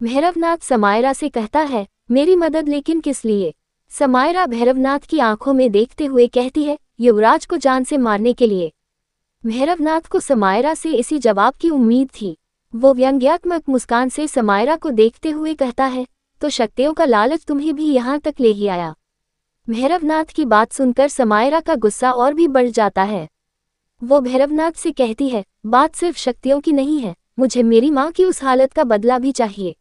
भैरवनाथ समायरा से कहता है, मेरी मदद लेकिन किस लिए? समायरा भैरवनाथ की आंखों में देखते हुए कहती है, युवराज को जान से मारने के लिए। भैरवनाथ को समायरा से इसी जवाब की उम्मीद थी। वो व्यंग्यात्मक मुस्कान से समायरा को देखते हुए कहता है, तो शक्तियों का लालच तुम्हें भी यहाँ तक ले ही आया। भैरवनाथ की बात सुनकर समायरा का गुस्सा और भी बढ़ जाता है। वो भैरवनाथ से कहती है, बात सिर्फ शक्तियों की नहीं है, मुझे मेरी माँ की उस हालत का बदला भी चाहिए।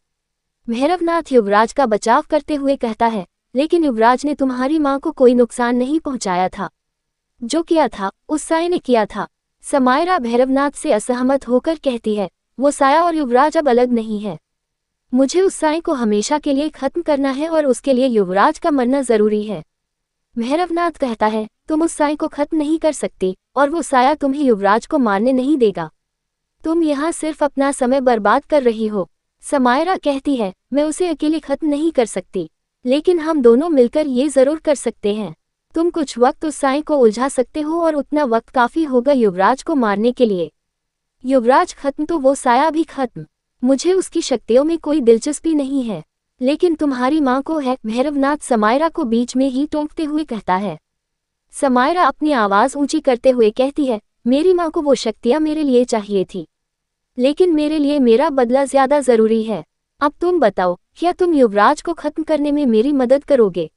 भैरवनाथ युवराज का बचाव करते हुए कहता है, लेकिन युवराज ने तुम्हारी माँ को कोई नुकसान नहीं पहुँचाया था। जो किया था उस साय ने किया था। समायरा भैरवनाथ से असहमत होकर कहती है, वो साया और युवराज अब अलग नहीं है। मुझे उस साय को हमेशा के लिए खत्म करना है और उसके लिए युवराज का मरना जरूरी है। भैरवनाथ कहता है, तुम उस साय को खत्म नहीं कर सकती और वो साया तुम्हें युवराज को मारने नहीं देगा। तुम यहाँ सिर्फ अपना समय बर्बाद कर रही हो। समायरा कहती है, मैं उसे अकेले खत्म नहीं कर सकती, लेकिन हम दोनों मिलकर ये जरूर कर सकते हैं। तुम कुछ वक्त उस साय को उलझा सकते हो और उतना वक्त काफी होगा युवराज को मारने के लिए। युवराज खत्म तो वो साया भी खत्म। मुझे उसकी शक्तियों में कोई दिलचस्पी नहीं है, लेकिन तुम्हारी माँ को है। भैरवनाथ समायरा को बीच में ही टोकते हुए कहता है। समायरा अपनी आवाज ऊंची करते हुए कहती है, मेरी माँ को वो शक्तियाँ मेरे लिए चाहिए थी, लेकिन मेरे लिए मेरा बदला ज्यादा जरूरी है। अब तुम बताओ, क्या तुम युवराज को खत्म करने में मेरी मदद करोगे?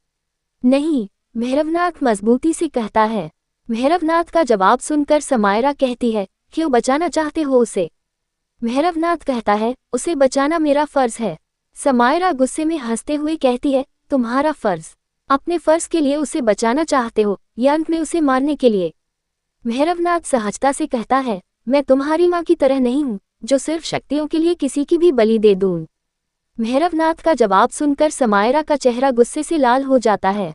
नहीं, भैरवनाथ मजबूती से कहता है। भैरवनाथ का जवाब सुनकर समायरा कहती है, क्यों बचाना चाहते हो उसे? भैरवनाथ कहता है, उसे बचाना मेरा फर्ज है। समायरा गुस्से में हंसते हुए कहती है, तुम्हारा फर्ज? अपने फर्ज के लिए उसे बचाना चाहते हो या अंत में उसे मारने के लिए? भैरवनाथ सहजता से कहता है, मैं तुम्हारी माँ की तरह नहीं हूँ, जो सिर्फ शक्तियों के लिए किसी की भी बलि दे दूँ। भैरवनाथ का जवाब सुनकर समायरा का चेहरा गुस्से से लाल हो जाता है।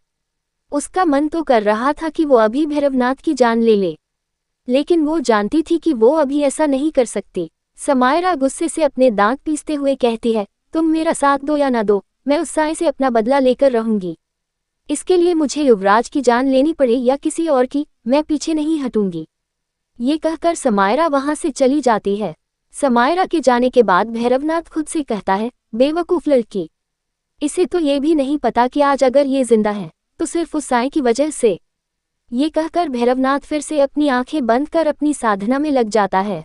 उसका मन तो कर रहा था कि वो अभी भैरवनाथ की जान ले ले, लेकिन वो जानती थी कि वो अभी ऐसा नहीं कर सकती। समायरा गुस्से से अपने दांत पीसते हुए कहती है, तुम मेरा साथ दो या ना दो, मैं उस साय से अपना बदला लेकर रहूंगी। इसके लिए मुझे युवराज की जान लेनी पड़े या किसी और की, मैं पीछे नहीं हटूंगी। ये कहकर समायरा वहां से चली जाती है। समायरा के जाने के बाद भैरवनाथ खुद से कहता है, बेवकूफ लड़की, इसे तो ये भी नहीं पता कि आज अगर ये जिंदा है तो सिर्फ उस साय की वजह से। ये कहकर भैरवनाथ फिर से अपनी आंखें बंद कर अपनी साधना में लग जाता है।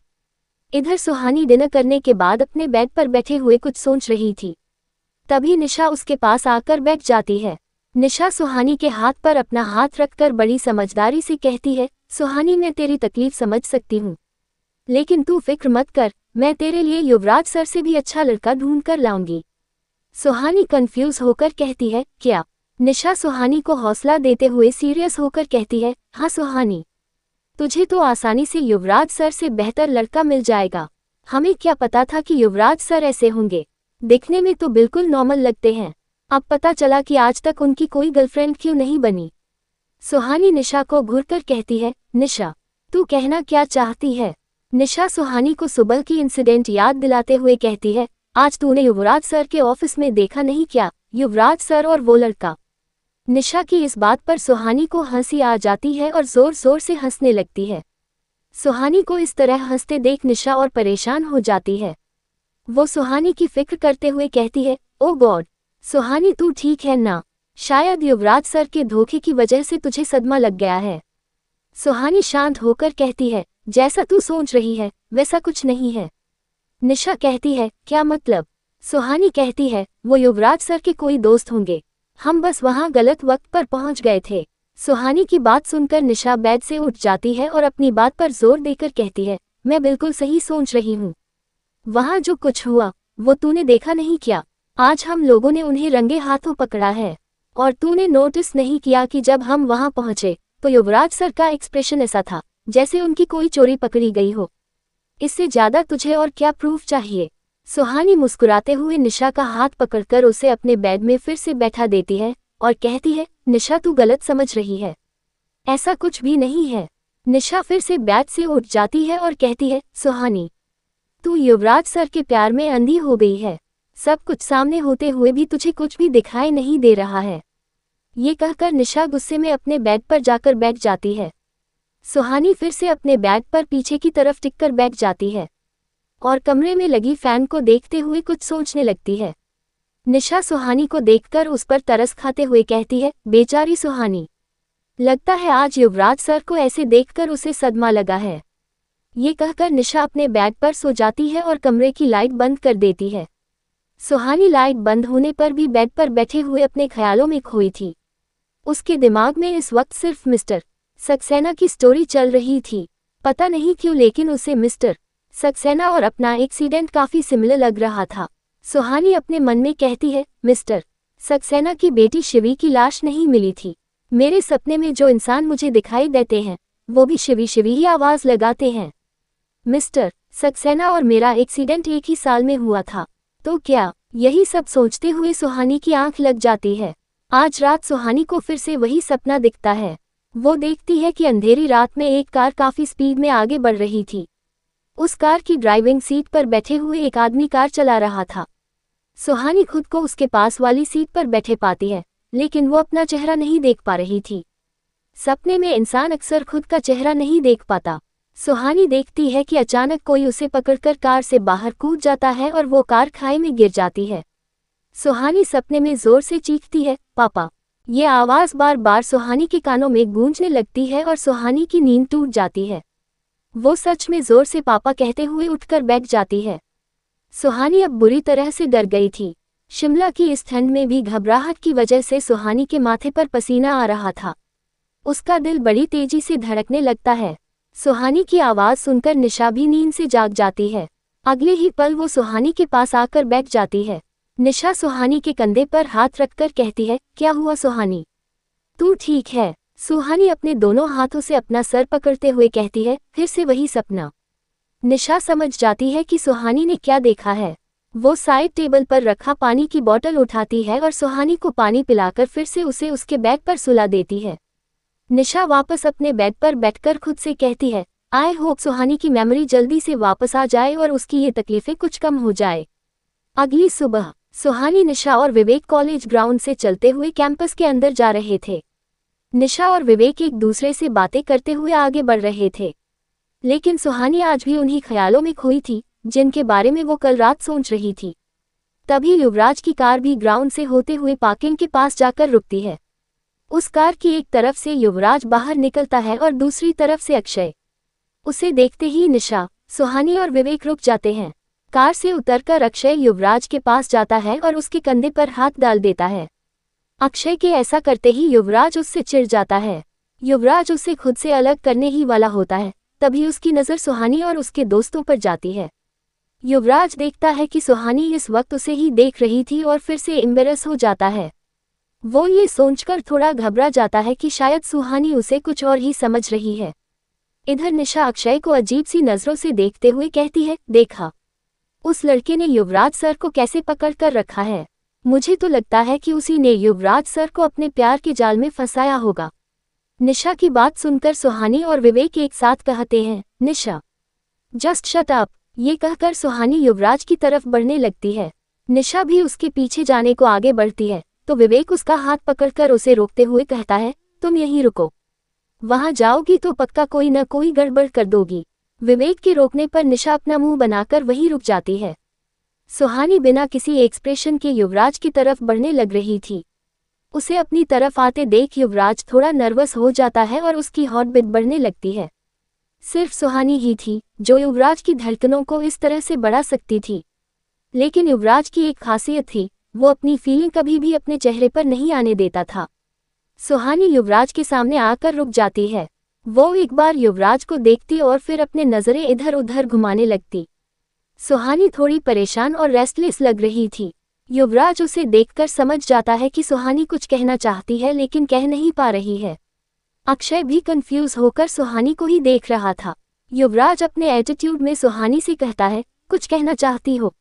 इधर सुहानी डिनर करने के बाद अपने बेड पर बैठे हुए कुछ सोच रही थी। तभी निशा उसके पास आकर बैठ जाती है। निशा सुहानी के हाथ पर अपना हाथ रखकर बड़ी समझदारी से कहती है, सुहानी मैं तेरी तकलीफ समझ सकती हूँ, लेकिन तू फिक्र मत कर, मैं तेरे लिए युवराज सर से भी अच्छा लड़का ढूंढ कर लाऊंगी। सुहानी कंफ्यूज होकर कहती है, क्या? निशा सुहानी को हौसला देते हुए सीरियस होकर कहती है, हाँ सुहानी, तुझे तो आसानी से युवराज सर से बेहतर लड़का मिल जाएगा। हमें क्या पता था कि युवराज सर ऐसे होंगे, दिखने में तो बिल्कुल नॉर्मल लगते हैं। अब पता चला कि आज तक उनकी कोई गर्लफ्रेंड क्यों नहीं बनी। सुहानी निशा को घूरकर कहती है, निशा तू कहना क्या चाहती है? निशा सुहानी को सुबह की इंसिडेंट याद दिलाते हुए कहती है, आज तूने युवराज सर के ऑफिस में देखा नहीं क्या, युवराज सर और वो लड़का? निशा की इस बात पर सुहानी को हंसी आ जाती है और जोर जोर से हंसने लगती है। सुहानी को इस तरह हंसते देख निशा और परेशान हो जाती है। वो सुहानी की फिक्र करते हुए कहती है, ओ गॉड, सुहानी तू ठीक है ना? शायद युवराज सर के धोखे की वजह से तुझे सदमा लग गया है। सुहानी शांत होकर कहती है, जैसा तू सोच रही है वैसा कुछ नहीं है। निशा कहती है, क्या मतलब? सुहानी कहती है, वो युवराज सर के कोई दोस्त होंगे, हम बस वहां गलत वक्त पर पहुंच गए थे। सुहानी की बात सुनकर निशा बेड से उठ जाती है और अपनी बात पर जोर देकर कहती है, मैं बिल्कुल सही सोच रही हूँ। वहां जो कुछ हुआ वो तूने देखा नहीं क्या? आज हम लोगों ने उन्हें रंगे हाथों पकड़ा है, और तूने नोटिस नहीं किया कि जब हम वहां पहुंचे तो युवराज सर का एक्सप्रेशन ऐसा था जैसे उनकी कोई चोरी पकड़ी गई हो। इससे ज्यादा तुझे और क्या प्रूफ चाहिए? सुहानी मुस्कुराते हुए निशा का हाथ पकड़कर उसे अपने बेड में फिर से बैठा देती है और कहती है, निशा तू गलत समझ रही है, ऐसा कुछ भी नहीं है। निशा फिर से बेड से उठ जाती है और कहती है, सुहानी तू युवराज सर के प्यार में अंधी हो गई है, सब कुछ सामने होते हुए भी तुझे कुछ भी दिखाई नहीं दे रहा है। ये कहकर निशा गुस्से में अपने बेड पर जाकर बैठ जाती है। सुहानी फिर से अपने बेड पर पीछे की तरफ टिककर बैठ जाती है और कमरे में लगी फैन को देखते हुए कुछ सोचने लगती है। निशा सुहानी को देखकर उस पर तरस खाते हुए कहती है, बेचारी सुहानी, लगता है आज युवराज सर को ऐसे देखकर उसे सदमा लगा है। ये कहकर निशा अपने बेड पर सो जाती है और कमरे की लाइट बंद कर देती है। सुहानी लाइट बंद होने पर भी बेड पर बैठे हुए अपने ख्यालों में खोई थी। उसके दिमाग में इस वक्त सिर्फ मिस्टर सक्सेना की स्टोरी चल रही थी। पता नहीं क्यों, लेकिन उसे मिस्टर सक्सेना और अपना एक्सीडेंट काफी सिमिलर लग रहा था। सुहानी अपने मन में कहती है, मिस्टर सक्सेना की बेटी शिवी की लाश नहीं मिली थी। मेरे सपने में जो इंसान मुझे दिखाई देते हैं वो भी शिवी शिवी ही आवाज लगाते हैं। मिस्टर सक्सेना और मेरा एक्सीडेंट एक ही साल में हुआ था, तो क्या? यही सब सोचते हुए सुहानी की आंख लग जाती है। आज रात सुहानी को फिर से वही सपना दिखता है। वो देखती है कि अंधेरी रात में एक कार काफी स्पीड में आगे बढ़ रही थी। उस कार की ड्राइविंग सीट पर बैठे हुए एक आदमी कार चला रहा था। सुहानी खुद को उसके पास वाली सीट पर बैठे पाती है, लेकिन वो अपना चेहरा नहीं देख पा रही थी। सपने में इंसान अक्सर खुद का चेहरा नहीं देख पाता। सुहानी देखती है कि अचानक कोई उसे पकड़कर कार से बाहर कूद जाता है और वो कार खाई में गिर जाती है। सुहानी सपने में जोर से चीखती है, पापा। ये आवाज बार बार सुहानी के कानों में गूंजने लगती है और सुहानी की नींद टूट जाती है। वो सच में जोर से पापा कहते हुए उठकर बैठ जाती है। सुहानी अब बुरी तरह से डर गई थी। शिमला की इस ठंड में भी घबराहट की वजह से सुहानी के माथे पर पसीना आ रहा था। उसका दिल बड़ी तेजी से धड़कने लगता है। सुहानी की आवाज सुनकर निशा भी नींद से जाग जाती है। अगले ही पल वो सुहानी के पास आकर बैठ जाती है। निशा सुहानी के कंधे पर हाथ रखकर कहती है, क्या हुआ सुहानी, तू ठीक है? सुहानी अपने दोनों हाथों से अपना सर पकड़ते हुए कहती है, फिर से वही सपना। निशा समझ जाती है कि सुहानी ने क्या देखा है। वो साइड टेबल पर रखा पानी की बोतल उठाती है और सुहानी को पानी पिलाकर फिर से उसे उसके बेड पर सुला देती है। निशा वापस अपने बेड पर बैठकर खुद से कहती है, आई होप सुहानी की मेमोरी जल्दी से वापस आ जाए और उसकी ये तकलीफें कुछ कम हो जाए। अगली सुबह सुहानी, निशा और विवेक कॉलेज ग्राउंड से चलते हुए कैंपस के अंदर जा रहे थे। निशा और विवेक एक दूसरे से बातें करते हुए आगे बढ़ रहे थे, लेकिन सुहानी आज भी उन्हीं ख्यालों में खोई थी जिनके बारे में वो कल रात सोच रही थी। तभी युवराज की कार भी ग्राउंड से होते हुए पार्किंग के पास जाकर रुकती है। उस कार की एक तरफ से युवराज बाहर निकलता है और दूसरी तरफ से अक्षय। उसे देखते ही निशा, सुहानी और विवेक रुक जाते हैं। कार से उतरकर अक्षय युवराज के पास जाता है और उसके कंधे पर हाथ डाल देता है। अक्षय के ऐसा करते ही युवराज उससे चिढ़ जाता है। युवराज उसे खुद से अलग करने ही वाला होता है, तभी उसकी नज़र सुहानी और उसके दोस्तों पर जाती है। युवराज देखता है कि सुहानी इस वक्त उसे ही देख रही थी और फिर से एम्बेरस हो जाता है। वो ये सोचकर थोड़ा घबरा जाता है कि शायद सुहानी उसे कुछ और ही समझ रही है। इधर निशा अक्षय को अजीब सी नज़रों से देखते हुए कहती है, देखा, उस लड़के ने युवराज सर को कैसे पकड़ कर रखा है। मुझे तो लगता है कि उसी ने युवराज सर को अपने प्यार के जाल में फंसाया होगा। निशा की बात सुनकर सुहानी और विवेक एक साथ कहते हैं, निशा जस्ट शट अप। ये कहकर सुहानी युवराज की तरफ बढ़ने लगती है। निशा भी उसके पीछे जाने को आगे बढ़ती है, तो विवेक उसका हाथ पकड़कर उसे रोकते हुए कहता है, तुम यहीं रुको, वहां जाओगी तो पक्का कोई न कोई गड़बड़ कर दोगी। विवेक के रोकने पर निशा अपना मुंह बनाकर वहीं रुक जाती है। सुहानी बिना किसी एक्सप्रेशन के युवराज की तरफ बढ़ने लग रही थी। उसे अपनी तरफ आते देख युवराज थोड़ा नर्वस हो जाता है और उसकी हार्ट बीट बढ़ने लगती है। सिर्फ सुहानी ही थी जो युवराज की धड़कनों को इस तरह से बढ़ा सकती थी, लेकिन युवराज की एक खासियत थी, वो अपनी फीलिंग कभी भी अपने चेहरे पर नहीं आने देता था। सुहानी युवराज के सामने आकर रुक जाती है। वो एक बार युवराज को देखती और फिर अपने नजरें इधर उधर घुमाने लगती। सुहानी थोड़ी परेशान और रेस्टलेस लग रही थी। युवराज उसे देखकर समझ जाता है कि सुहानी कुछ कहना चाहती है लेकिन कह नहीं पा रही है। अक्षय भी कंफ्यूज होकर सुहानी को ही देख रहा था। युवराज अपने एटीट्यूड में सुहानी से कहता है, कुछ कहना चाहती हो?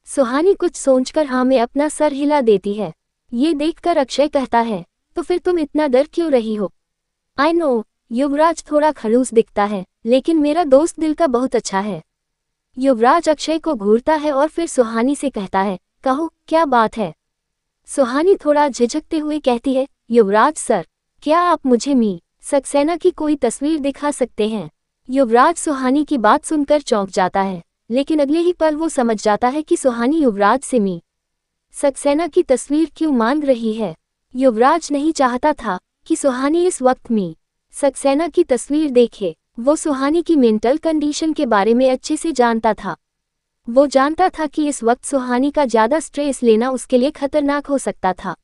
सुहानी कुछ सोचकर हाँ में अपना सर हिला देती है। ये देखकर अक्षय कहता है, तो फिर तुम इतना डर क्यों रही हो? आई नो, युवराज थोड़ा खड़ूस दिखता है, लेकिन मेरा दोस्त दिल का बहुत अच्छा है। युवराज अक्षय को घूरता है और फिर सुहानी से कहता है, कहो क्या बात है? सुहानी थोड़ा झिझकते हुए कहती है, युवराज सर, क्या आप मुझे मी सक्सेना की कोई तस्वीर दिखा सकते हैं? युवराज सुहानी की बात सुनकर चौंक जाता है। लेकिन अगले ही पल वो समझ जाता है कि सुहानी युवराज से मी सक्सेना की तस्वीर क्यों मांग रही है। युवराज नहीं चाहता था कि सुहानी इस वक्त मी सक्सेना की तस्वीर देखे। वो सुहानी की मेंटल कंडीशन के बारे में अच्छे से जानता था। वो जानता था कि इस वक्त सुहानी का ज्यादा स्ट्रेस लेना उसके लिए खतरनाक हो सकता था।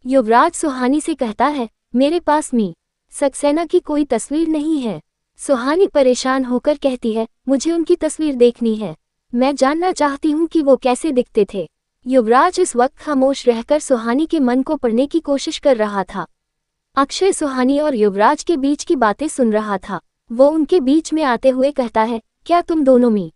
युवराज सुहानी से कहता है, मेरे पास मी सक्सेना की कोई तस्वीर नहीं है। सुहानी परेशान होकर कहती है, मुझे उनकी तस्वीर देखनी है। मैं जानना चाहती हूँ कि वो कैसे दिखते थे। युवराज इस वक्त खामोश रहकर सुहानी के मन को पढ़ने की कोशिश कर रहा था। अक्षय सुहानी और युवराज के बीच की बातें सुन रहा था। वो उनके बीच में आते हुए कहता है, क्या तुम दोनों मी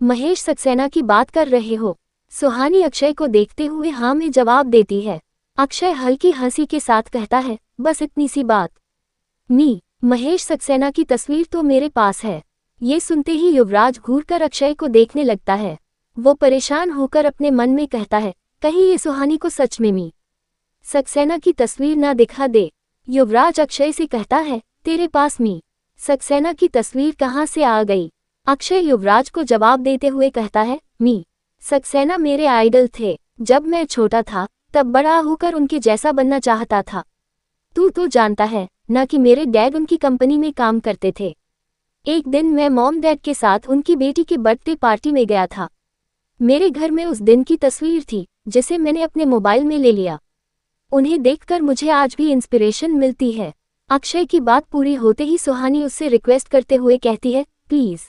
महेश सक्सेना की बात कर रहे हो? सुहानी अक्षय को देखते हुए हाँ में जवाब देती है। अक्षय हल्की हंसी के साथ कहता है, बस इतनी सी बात। मी महेश सक्सेना की तस्वीर तो मेरे पास है। ये सुनते ही युवराज घूरकर अक्षय को देखने लगता है। वो परेशान होकर अपने मन में कहता है, कहीं ये सुहानी को सच में मी सक्सेना की तस्वीर ना दिखा दे। युवराज अक्षय से कहता है, तेरे पास मी सक्सेना की तस्वीर कहाँ से आ गई? अक्षय युवराज को जवाब देते हुए कहता है, मी सक्सेना मेरे आइडल थे। जब मैं छोटा था तब बड़ा होकर उनके जैसा बनना चाहता था। तू तो जानता है ना कि मेरे डैड उनकी कंपनी में काम करते थे। एक दिन मैं मॉम डैड के साथ उनकी बेटी के बर्थडे पार्टी में गया था। मेरे घर में उस दिन की तस्वीर थी जिसे मैंने अपने मोबाइल में ले लिया। उन्हें देखकर मुझे आज भी इंस्पिरेशन मिलती है। अक्षय की बात पूरी होते ही सुहानी उससे रिक्वेस्ट करते हुए कहती है, प्लीज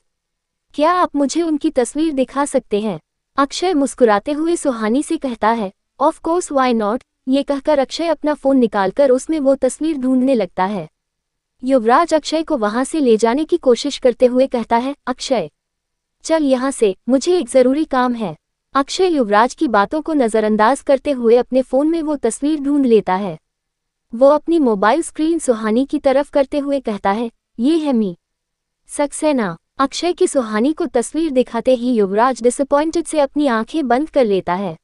क्या आप मुझे उनकी तस्वीर दिखा सकते हैं? अक्षय मुस्कुराते हुए सुहानी से कहता है, ऑफ कोर्स व्हाई नॉट। ये कहकर अक्षय अपना फोन निकालकर उसमें वो तस्वीर ढूंढने लगता है। युवराज अक्षय को वहां से ले जाने की कोशिश करते हुए कहता है, अक्षय चल यहाँ से, मुझे एक जरूरी काम है। अक्षय युवराज की बातों को नजरअंदाज करते हुए अपने फोन में वो तस्वीर ढूंढ लेता है। वो अपनी मोबाइल स्क्रीन सुहानी की तरफ करते हुए कहता है, ये है मी सक्सेना। अक्षय की सुहानी को तस्वीर दिखाते ही युवराज डिसअपॉइंटेड से अपनी आंखें बंद कर लेता है।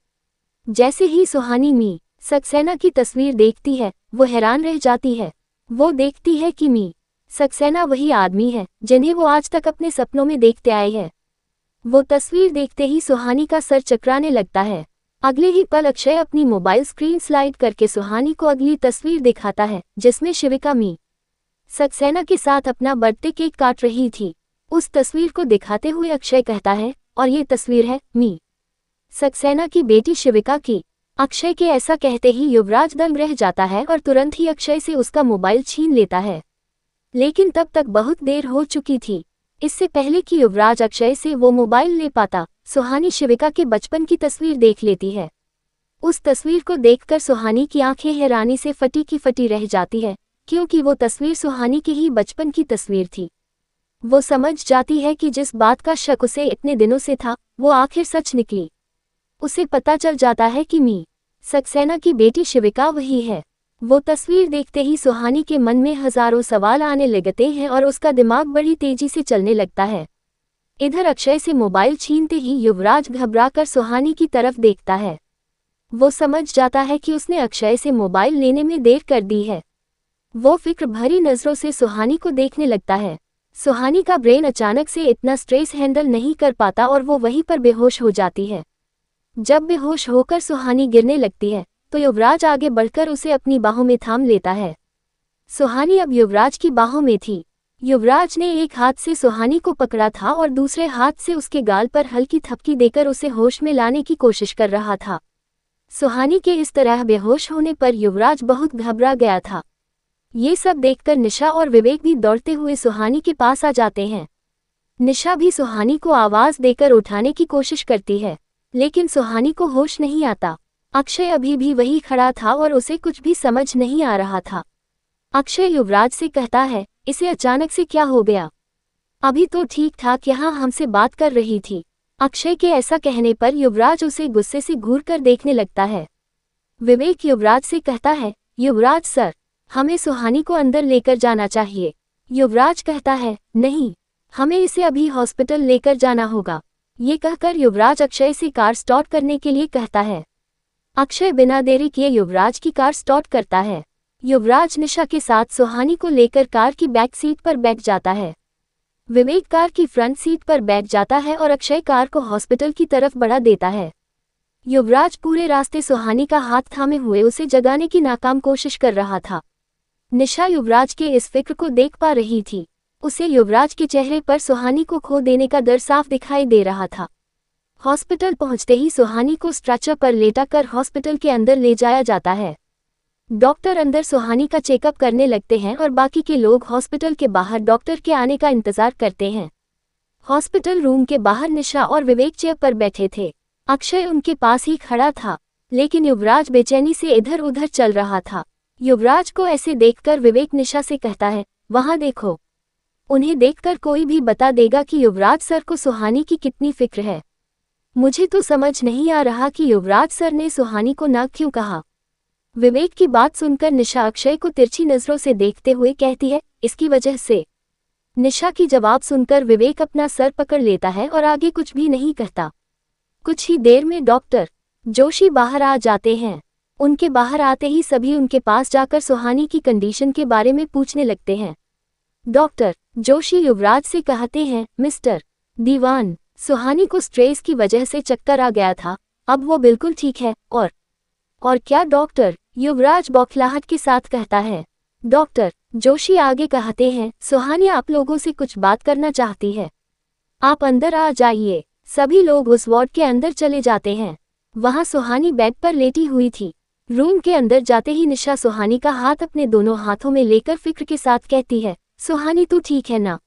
जैसे ही सुहानी मी सक्सेना की तस्वीर देखती है, वो हैरान रह जाती है। वो देखती है कि मी सक्सेना वही आदमी है जिन्हें वो आज तक अपने सपनों में देखते आए हैं। वो तस्वीर देखते ही सुहानी का सर चकराने लगता है। अगले ही पल अक्षय अपनी मोबाइल स्क्रीन स्लाइड करके सुहानी को अगली तस्वीर दिखाता है, जिसमें शिविका मी सक्सेना के साथ अपना बर्थडे केक काट रही थी। उस तस्वीर को दिखाते हुए अक्षय कहता है, और ये तस्वीर है मी सक्सेना की बेटी शिविका की। अक्षय के ऐसा कहते ही युवराज दंग रह जाता है और तुरंत ही अक्षय से उसका मोबाइल छीन लेता है। लेकिन तब तक बहुत देर हो चुकी थी। इससे पहले कि युवराज अक्षय से वो मोबाइल ले पाता, सुहानी शिविका के बचपन की तस्वीर देख लेती है। उस तस्वीर को देखकर सुहानी की आंखें हैरानी से फटी की फटी रह जाती है, क्योंकि वो तस्वीर सुहानी की ही बचपन की तस्वीर थी। वो समझ जाती है कि जिस बात का शक उसे इतने दिनों से था, वो आखिर सच निकली। उसे पता चल जाता है कि मी सक्सेना की बेटी शिविका वही है। वो तस्वीर देखते ही सुहानी के मन में हजारों सवाल आने लगते हैं और उसका दिमाग बड़ी तेजी से चलने लगता है। इधर अक्षय से मोबाइल छीनते ही युवराज घबराकर सुहानी की तरफ देखता है। वो समझ जाता है कि उसने अक्षय से मोबाइल लेने में देर कर दी है। वो फिक्र भरी नजरों से सुहानी को देखने लगता है। सुहानी का ब्रेन अचानक से इतना स्ट्रेस हैंडल नहीं कर पाता और वो वहीं पर बेहोश हो जाती है। जब बेहोश होकर सुहानी गिरने लगती है तो युवराज आगे बढ़कर उसे अपनी बाहों में थाम लेता है। सुहानी अब युवराज की बाहों में थी। युवराज ने एक हाथ से सुहानी को पकड़ा था और दूसरे हाथ से उसके गाल पर हल्की थपकी देकर उसे होश में लाने की कोशिश कर रहा था। सुहानी के इस तरह बेहोश होने पर युवराज बहुत घबरा गया था। ये सब देखकर निशा और विवेक भी दौड़ते हुए सुहानी के पास आ जाते हैं। निशा भी सुहानी को आवाज देकर उठाने की कोशिश करती है, लेकिन सुहानी को होश नहीं आता। अक्षय अभी भी वही खड़ा था और उसे कुछ भी समझ नहीं आ रहा था। अक्षय युवराज से कहता है, इसे अचानक से क्या हो गया? अभी तो ठीक ठाक यहाँ हमसे बात कर रही थी। अक्षय के ऐसा कहने पर युवराज उसे गुस्से से घूरकर देखने लगता है। विवेक युवराज से कहता है, युवराज सर, हमें सुहानी को अंदर लेकर जाना चाहिए। युवराज कहता है, नहीं, हमें इसे अभी हॉस्पिटल लेकर जाना होगा। ये कहकर युवराज अक्षय से कार स्टार्ट करने के लिए कहता है। अक्षय बिना देरी किए युवराज की कार स्टार्ट करता है। युवराज निशा के साथ सुहानी को लेकर कार की बैक सीट पर बैठ जाता है। विवेक कार की फ्रंट सीट पर बैठ जाता है और अक्षय कार को हॉस्पिटल की तरफ बढ़ा देता है। युवराज पूरे रास्ते सुहानी का हाथ थामे हुए उसे जगाने की नाकाम कोशिश कर रहा था। निशा युवराज के इस फिक्र को देख पा रही थी। उसे युवराज के चेहरे पर सुहानी को खो देने का डर साफ दिखाई दे रहा था। हॉस्पिटल पहुंचते ही सुहानी को स्ट्रेचर पर लेटाकर हॉस्पिटल के अंदर ले जाया जाता है। डॉक्टर अंदर सुहानी का चेकअप करने लगते हैं और बाकी के लोग हॉस्पिटल के बाहर डॉक्टर के आने का इंतजार करते हैं। हॉस्पिटल रूम के बाहर निशा और विवेक चेयर पर बैठे थे। अक्षय उनके पास ही खड़ा था, लेकिन युवराज बेचैनी से इधर उधर चल रहा था। युवराज को ऐसे देखकर विवेक निशा से कहता है, वहां देखो। उन्हें देखकर कोई भी बता देगा कि युवराज सर को सुहानी की कितनी फिक्र है। मुझे तो समझ नहीं आ रहा कि युवराज सर ने सुहानी को ना क्यों कहा। विवेक की बात सुनकर निशा अक्षय को तिरछी नजरों से देखते हुए कहती है, इसकी वजह से। निशा की जवाब सुनकर विवेक अपना सर पकड़ लेता है और आगे कुछ भी नहीं कहता। कुछ ही देर में डॉक्टर जोशी बाहर आ जाते हैं। उनके बाहर आते ही सभी उनके पास जाकर सुहानी की कंडीशन के बारे में पूछने लगते हैं। डॉक्टर जोशी युवराज से कहते हैं, मिस्टर दीवान, सुहानी को स्ट्रेस की वजह से चक्कर आ गया था, अब वो बिल्कुल ठीक है। और क्या डॉक्टर? युवराज बौखलाहट के साथ कहता है। डॉक्टर जोशी आगे कहते हैं, सुहानी आप लोगों से कुछ बात करना चाहती है, आप अंदर आ जाइए। सभी लोग उस वार्ड के अंदर चले जाते हैं। वहां सुहानी बेड पर लेटी हुई थी। रूम के अंदर जाते ही निशा सुहानी का हाथ अपने दोनों हाथों में लेकर फिक्र के साथ कहती है, सुहानी तू ठीक है ना?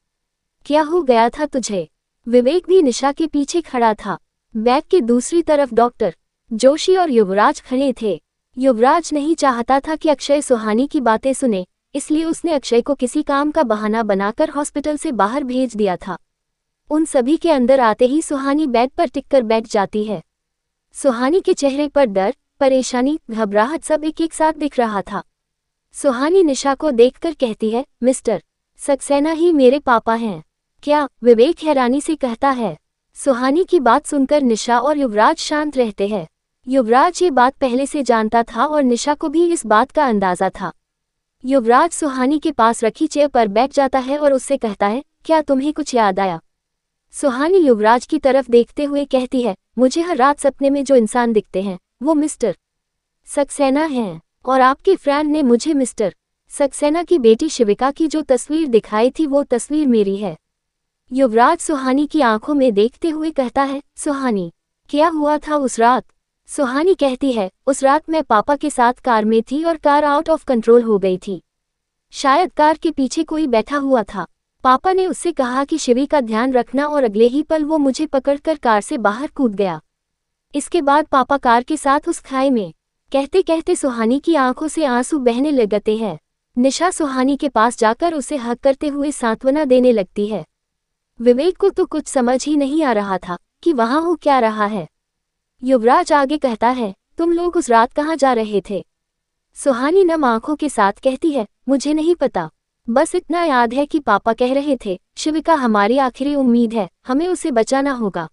क्या हो गया था तुझे? विवेक भी निशा के पीछे खड़ा था। बेड के दूसरी तरफ डॉक्टर जोशी और युवराज खड़े थे। युवराज नहीं चाहता था कि अक्षय सुहानी की बातें सुने, इसलिए उसने अक्षय को किसी काम का बहाना बनाकर हॉस्पिटल से बाहर भेज दिया था। उन सभी के अंदर आते ही सुहानी बेड पर टिककर बैठ जाती है। सुहानी के चेहरे पर डर, परेशानी, घबराहट सब एक साथ दिख रहा था। सुहानी निशा को देखकर कहती है, मिस्टर सक्सेना ही मेरे पापा हैं क्या? विवेक हैरानी से कहता है। सुहानी की बात सुनकर निशा और युवराज शांत रहते हैं। युवराज ये बात पहले से जानता था और निशा को भी इस बात का अंदाजा था। युवराज सुहानी के पास रखी चेयर पर बैठ जाता है और उससे कहता है, क्या तुम्हें कुछ याद आया? सुहानी युवराज की तरफ देखते हुए कहती है, मुझे हर रात सपने में जो इंसान दिखते हैं वो मिस्टर सक्सेना हैं, और आपके फ्रेंड ने मुझे मिस्टर सक्सेना की बेटी शिविका की जो तस्वीर दिखाई थी वो तस्वीर मेरी है। युवराज सुहानी की आंखों में देखते हुए कहता है, सुहानी क्या हुआ था उस रात? सुहानी कहती है, उस रात मैं पापा के साथ कार में थी और कार आउट ऑफ कंट्रोल हो गई थी। शायद कार के पीछे कोई बैठा हुआ था। पापा ने उससे कहा कि शिवी का ध्यान रखना और अगले ही पल वो मुझे पकड़कर कार से बाहर कूद गया। इसके बाद पापा कार के साथ उस खाई में। कहते कहते सुहानी की आंखों से आंसू बहने लगते हैं। निशा सुहानी के पास जाकर उसे हक करते हुए सांत्वना देने लगती है। विवेक को तो कुछ समझ ही नहीं आ रहा था कि वहां हो क्या रहा है। युवराज आगे कहता है, तुम लोग उस रात कहाँ जा रहे थे? सुहानी नम आंखों के साथ कहती है, मुझे नहीं पता, बस इतना याद है कि पापा कह रहे थे, शिविका हमारी आखिरी उम्मीद है, हमें उसे बचाना होगा।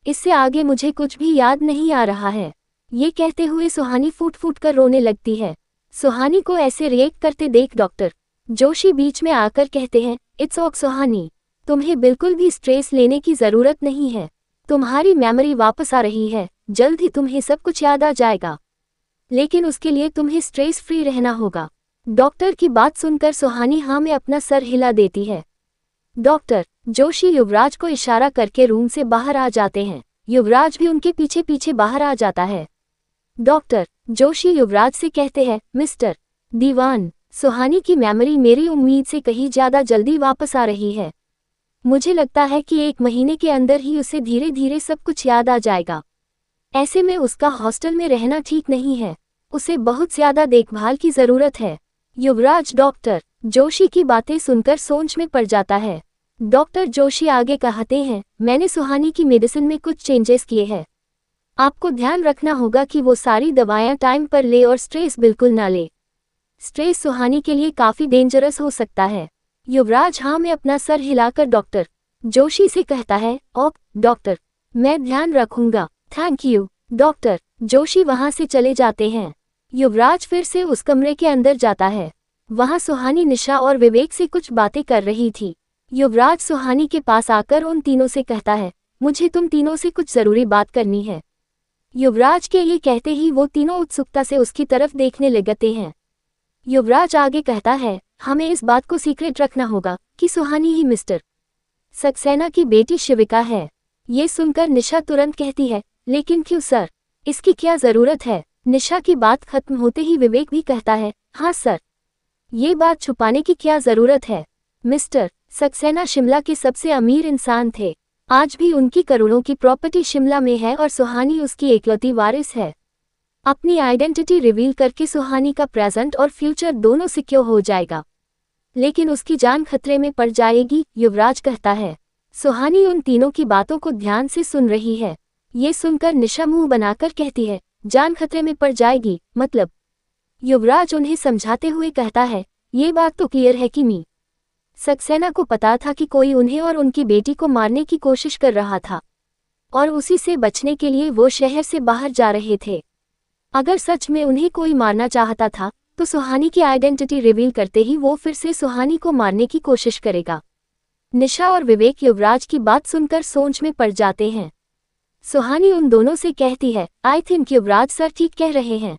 इससे आगे मुझे कुछ भी याद नहीं आ रहा है। ये कहते हुए सुहानी फूट फूट कर रोने लगती है। सुहानी को ऐसे रिएक्ट करते देख डॉक्टर जोशी बीच में आकर कहते हैं, इट्स ओके सुहानी, तुम्हें बिल्कुल भी स्ट्रेस लेने की जरूरत नहीं है। तुम्हारी मेमोरी वापस आ रही है, जल्द ही तुम्हें सब कुछ याद आ जाएगा, लेकिन उसके लिए तुम्हें स्ट्रेस फ्री रहना होगा। डॉक्टर की बात सुनकर सुहानी हाँ में अपना सर हिला देती है। डॉक्टर जोशी युवराज को इशारा करके रूम से बाहर आ जाते हैं। युवराज भी उनके पीछे पीछे बाहर आ जाता है। डॉक्टर जोशी युवराज से कहते हैं, मिस्टर दीवान, सुहानी की मेमोरी मेरी उम्मीद से कहीं ज्यादा जल्दी वापस आ रही है। मुझे लगता है कि 1 महीने के अंदर ही उसे धीरे धीरे सब कुछ याद आ जाएगा। ऐसे में उसका हॉस्टल में रहना ठीक नहीं है, उसे बहुत ज्यादा देखभाल की जरूरत है। युवराज डॉक्टर जोशी की बातें सुनकर सोच में पड़ जाता है। डॉक्टर जोशी आगे कहते हैं, मैंने सुहानी की मेडिसिन में कुछ चेंजेस किए हैं। आपको ध्यान रखना होगा कि वो सारी दवाएं टाइम पर ले और स्ट्रेस बिल्कुल ना ले। स्ट्रेस सुहानी के लिए काफी डेंजरस हो सकता है। युवराज हाँ में अपना सर हिलाकर डॉक्टर जोशी से कहता है, ओके डॉक्टर, मैं ध्यान रखूंगा, थैंक यू। डॉक्टर जोशी वहां से चले जाते हैं। युवराज फिर से उस कमरे के अंदर जाता है। वहां सुहानी निशा और विवेक से कुछ बातें कर रही थी। युवराज सुहानी के पास आकर उन तीनों से कहता है, मुझे तुम तीनों से कुछ जरूरी बात करनी है। युवराज के ये कहते ही वो तीनों उत्सुकता से उसकी तरफ देखने लगते हैं। युवराज आगे कहता है, हमें इस बात को सीक्रेट रखना होगा कि सुहानी ही मिस्टर सक्सेना की बेटी शिविका है। ये सुनकर निशा तुरंत कहती है, लेकिन क्यों सर, इसकी क्या जरूरत है। निशा की बात खत्म होते ही विवेक भी कहता है, हाँ सर, ये बात छुपाने की क्या जरूरत है। मिस्टर सक्सेना शिमला के सबसे अमीर इंसान थे। आज भी उनकी करोड़ों की प्रॉपर्टी शिमला में है और सुहानी उसकी एकलौती वारिस है। अपनी आइडेंटिटी रिवील करके सुहानी का प्रेजेंट और फ्यूचर दोनों सिक्योर हो जाएगा, लेकिन उसकी जान खतरे में पड़ जाएगी, युवराज कहता है। सुहानी उन तीनों की बातों को ध्यान से सुन रही है। ये सुनकर निशा मुंह बनाकर कहती है, जान खतरे में पड़ जाएगी मतलब। युवराज उन्हें समझाते हुए कहता है, ये बात तो क्लियर है कि मी सक्सेना को पता था कि कोई उन्हें और उनकी बेटी को मारने की कोशिश कर रहा था और उसी से बचने के लिए वो शहर से बाहर जा रहे थे। अगर सच में उन्हें कोई मारना चाहता था तो सुहानी की आइडेंटिटी रिवील करते ही वो फिर से सुहानी को मारने की कोशिश करेगा। निशा और विवेक युवराज की बात सुनकर सोच में पड़ जाते हैं। सुहानी उन दोनों से कहती है, आई थिंक युवराज सर ठीक कह रहे हैं,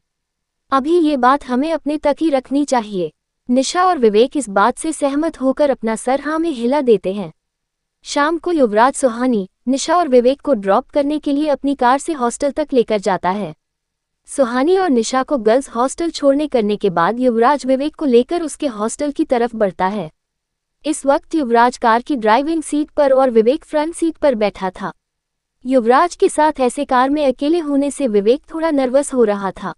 अभी ये बात हमें अपने तक ही रखनी चाहिए। निशा और विवेक इस बात से सहमत होकर अपना सर हाँ में हिला देते हैं। शाम को युवराज सुहानी, निशा और विवेक को ड्रॉप करने के लिए अपनी कार से हॉस्टल तक लेकर जाता है। सुहानी और निशा को गर्ल्स हॉस्टल छोड़ने करने के बाद युवराज विवेक को लेकर उसके हॉस्टल की तरफ बढ़ता है। इस वक्त युवराज कार की ड्राइविंग सीट पर और विवेक फ्रंट सीट पर बैठा था। युवराज के साथ ऐसे कार में अकेले होने से विवेक थोड़ा नर्वस हो रहा था।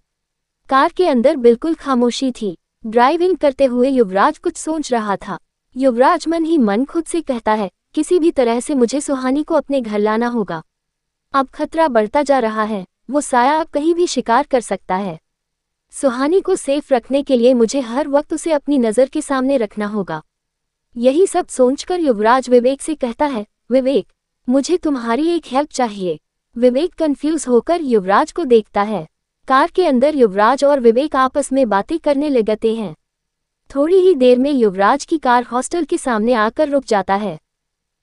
कार के अंदर बिल्कुल खामोशी थी। ड्राइविंग करते हुए युवराज कुछ सोच रहा था। युवराज मन ही मन खुद से कहता है, किसी भी तरह से मुझे सुहानी को अपने घर लाना होगा। अब खतरा बढ़ता जा रहा है, वो साया अब कहीं भी शिकार कर सकता है। सुहानी को सेफ रखने के लिए मुझे हर वक्त उसे अपनी नज़र के सामने रखना होगा। यही सब सोचकर युवराज विवेक से कहता है, विवेक, मुझे तुम्हारी एक हेल्प चाहिए। विवेक कंफ्यूज होकर युवराज को देखता है। कार के अंदर युवराज और विवेक आपस में बातें करने लगते हैं। थोड़ी ही देर में युवराज की कार हॉस्टल के सामने आकर रुक जाता है।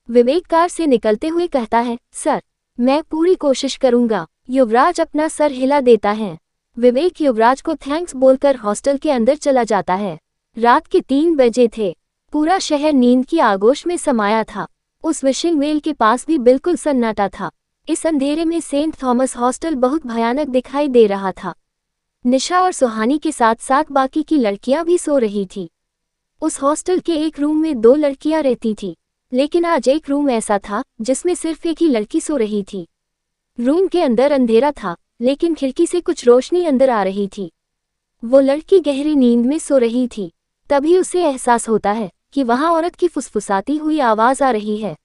विवेक कार से निकलते हुए कहता है, सर, मैं पूरी कोशिश करूंगा। युवराज अपना सर हिला देता है। विवेक युवराज को थैंक्स बोलकर हॉस्टल के अंदर चला जाता है। रात के 3 बजे थे। पूरा शहर नींद की आगोश में समाया था। उस विशिंग वेल के पास भी बिल्कुल सन्नाटा था। इस अंधेरे में सेंट थॉमस हॉस्टल बहुत भयानक दिखाई दे रहा था। निशा और सुहानी के साथ साथ बाकी की लड़कियां भी सो रही थी। उस हॉस्टल के एक रूम में 2 लड़कियां रहती थी, लेकिन आज एक रूम ऐसा था जिसमें सिर्फ एक ही लड़की सो रही थी। रूम के अंदर अंधेरा था, लेकिन खिड़की से कुछ रोशनी अंदर आ रही थी। वो लड़की गहरी नींद में सो रही थी। तभी उसे एहसास होता है कि वहां औरत की फुसफुसाती हुई आवाज आ रही है।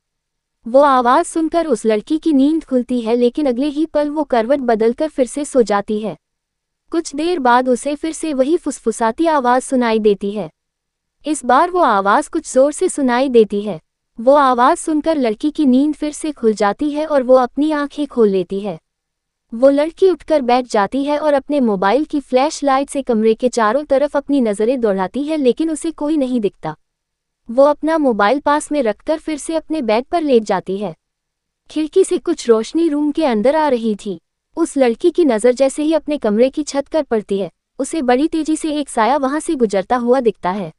वो आवाज सुनकर उस लड़की की नींद खुलती है, लेकिन अगले ही पल वो करवट बदलकर फिर से सो जाती है। कुछ देर बाद उसे फिर से वही फुसफुसाती आवाज सुनाई देती है। इस बार वो आवाज कुछ जोर से सुनाई देती है। वो आवाज सुनकर लड़की की नींद फिर से खुल जाती है और वो अपनी आंखें खोल लेती है। वो लड़की उठकर बैठ जाती है और अपने मोबाइल की फ्लैश लाइट से कमरे के चारों तरफ अपनी नजरें दौड़ाती है, लेकिन उसे कोई नहीं दिखता। वो अपना मोबाइल पास में रखकर फिर से अपने बेड पर लेट जाती है। खिड़की से कुछ रोशनी रूम के अंदर आ रही थी। उस लड़की की नज़र जैसे ही अपने कमरे की छत पर पड़ती है, उसे बड़ी तेजी से एक साया वहां से गुजरता हुआ दिखता है।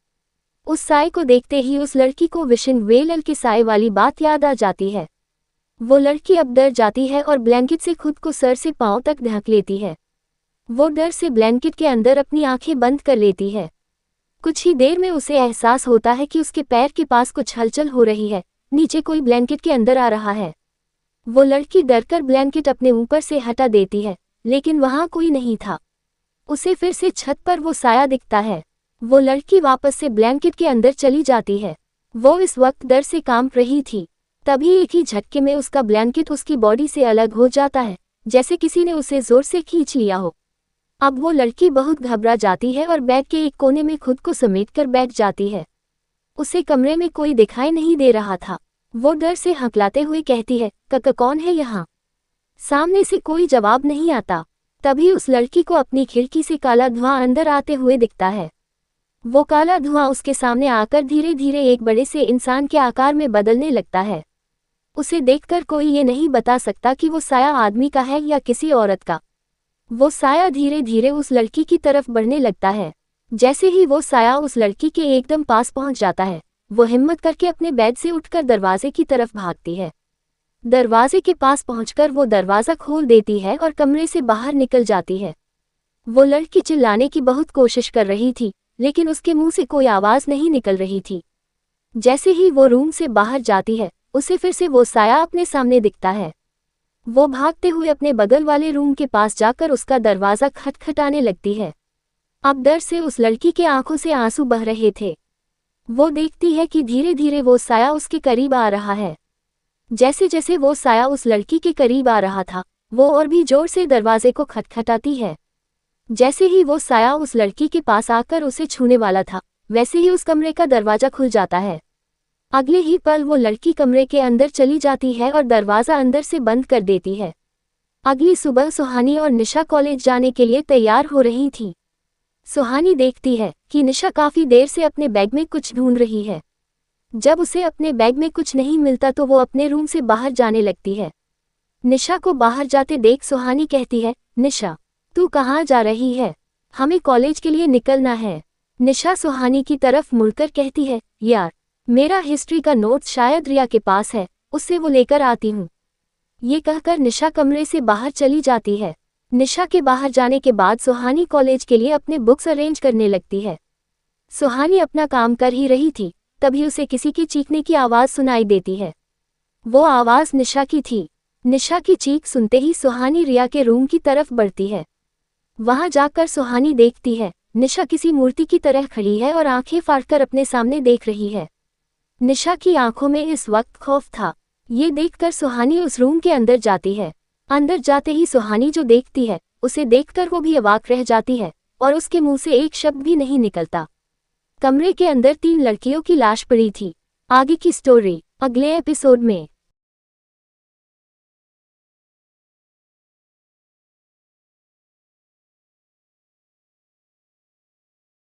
उस साए को देखते ही उस लड़की को विशिंग वेल के साए वाली बात याद आ जाती है। वो लड़की अब डर जाती है और ब्लैंकेट से खुद को सर से पांव तक ढक लेती है। वो डर से ब्लैंकेट के अंदर अपनी आंखें बंद कर लेती है। कुछ ही देर में उसे एहसास होता है कि उसके पैर के पास कुछ हलचल हो रही है। नीचे कोई ब्लैंकेट के अंदर आ रहा है। वो लड़की डरकर ब्लैंकेट अपने ऊपर से हटा देती है, लेकिन वहां कोई नहीं था। उसे फिर से छत पर वो साया दिखता है। वो लड़की वापस से ब्लैंकेट के अंदर चली जाती है। वो इस वक्त डर से कांप रही थी। तभी एक ही झटके में उसका ब्लैंकेट उसकी बॉडी से अलग हो जाता है, जैसे किसी ने उसे जोर से खींच लिया हो। अब वो लड़की बहुत घबरा जाती है और बेड के एक कोने में खुद को समेटकर बैठ जाती है। उसे कमरे में कोई दिखाई नहीं दे रहा था। वो डर से हकलाते हुए कहती है, कका कौन है यहाँ? सामने से कोई जवाब नहीं आता। तभी उस लड़की को अपनी खिड़की से काला धुआं अंदर आते हुए दिखता है। वो काला धुआं उसके सामने आकर धीरे धीरे एक बड़े से इंसान के आकार में बदलने लगता है। उसे देखकर कोई ये नहीं बता सकता कि वो साया आदमी का है या किसी औरत का। वो साया धीरे धीरे उस लड़की की तरफ बढ़ने लगता है। जैसे ही वो साया उस लड़की के एकदम पास पहुंच जाता है, वो हिम्मत करके अपने बेड से उठकर दरवाजे की तरफ भागती है। दरवाजे के पास पहुंचकर वो दरवाज़ा खोल देती है और कमरे से बाहर निकल जाती है। वो लड़की चिल्लाने की बहुत कोशिश कर रही थी, लेकिन उसके मुंह से कोई आवाज़ नहीं निकल रही थी। जैसे ही वो रूम से बाहर जाती है, उसे फिर से वो साया अपने सामने दिखता है। वो भागते हुए अपने बगल वाले रूम के पास जाकर उसका दरवाज़ा खटखटाने लगती है। अब डर से उस लड़की के आंखों से आंसू बह रहे थे। वो देखती है कि धीरे धीरे वो साया उसके करीब आ रहा है। जैसे जैसे वो साया उस लड़की के करीब आ रहा था, वो और भी जोर से दरवाजे को खटखटाती है। जैसे ही वो साया उस लड़की के पास आकर उसे छूने वाला था, वैसे ही उस कमरे का दरवाजा खुल जाता है। अगले ही पल वो लड़की कमरे के अंदर चली जाती है और दरवाज़ा अंदर से बंद कर देती है। अगली सुबह सुहानी और निशा कॉलेज जाने के लिए तैयार हो रही थी। सुहानी देखती है कि निशा काफ़ी देर से अपने बैग में कुछ ढूंढ रही है। जब उसे अपने बैग में कुछ नहीं मिलता तो वो अपने रूम से बाहर जाने लगती है। निशा को बाहर जाते देख सुहानी कहती है, निशा, तू कहाँ जा रही है? हमें कॉलेज के लिए निकलना है। निशा सुहानी की तरफ मुड़कर कहती है, यार, मेरा हिस्ट्री का नोट शायद रिया के पास है, उससे वो लेकर आती हूँ। ये कहकर निशा कमरे से बाहर चली जाती है। निशा के बाहर जाने के बाद सुहानी कॉलेज के लिए अपने बुक्स अरेंज करने लगती है। सुहानी अपना काम कर ही रही थी, तभी उसे किसी की चीखने की आवाज़ सुनाई देती है। वो आवाज़ निशा की थी। निशा की चीख सुनते ही सुहानी रिया के रूम की तरफ बढ़ती है। वहां जाकर सुहानी देखती है, निशा किसी मूर्ति की तरह खड़ी है और आंखें फाड़कर अपने सामने देख रही है। निशा की आंखों में इस वक्त खौफ था। ये देखकर सुहानी उस रूम के अंदर जाती है। अंदर जाते ही सुहानी जो देखती है, उसे देखकर वो भी अवाक रह जाती है और उसके मुंह से एक शब्द भी नहीं निकलता। कमरे के अंदर 3 लड़कियों की लाश पड़ी थी। आगे की स्टोरी अगले एपिसोड में।